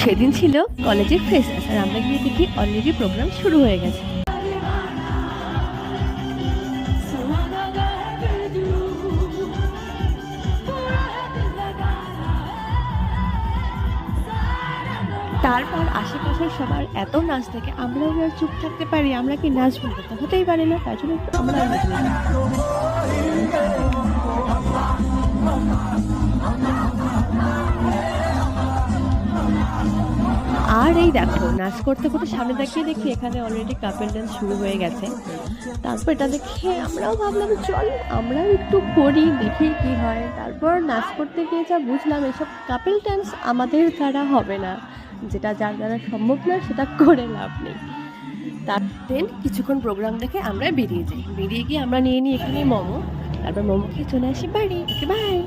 সেদিন ছিল কলেজের ফ্রেশার্স আর আমরা গিয়ে দেখি অলরেডি প্রোগ্রাম শুরু হয়ে গেছে। তারপর আশেপাশের সবার এত নাচ দেখে আমরাও আর চুপ থাকতে পারি? আমরা কি নাচবো না? তো হতেই পারে না, তার জন্য আমরাও নাচবো। আর এই দেখো নাচ করতে করতে সামনে তাকিয়ে দেখি এখানে অলরেডি কাপল ডান্স শুরু হয়ে গেছে। তারপর এটা দেখে আমরাও ভাবলাম চল আমরাও একটু করি, দেখি কি হয়। তারপর নাচ করতে গিয়ে যা বুঝলাম এসব কাপল ডান্স আমাদের দ্বারা হবে না, যেটা যার দ্বারা সম্ভব না সেটা করে লাভ নেই। তার দেন কিছুক্ষণ প্রোগ্রাম দেখে আমরা বেরিয়ে যাই। বেরিয়ে গিয়ে আমরা নিয়ে নিই এখানে মোমো, তারপর মোমো খেয়ে চলে আসি বাড়ি। Okay bye.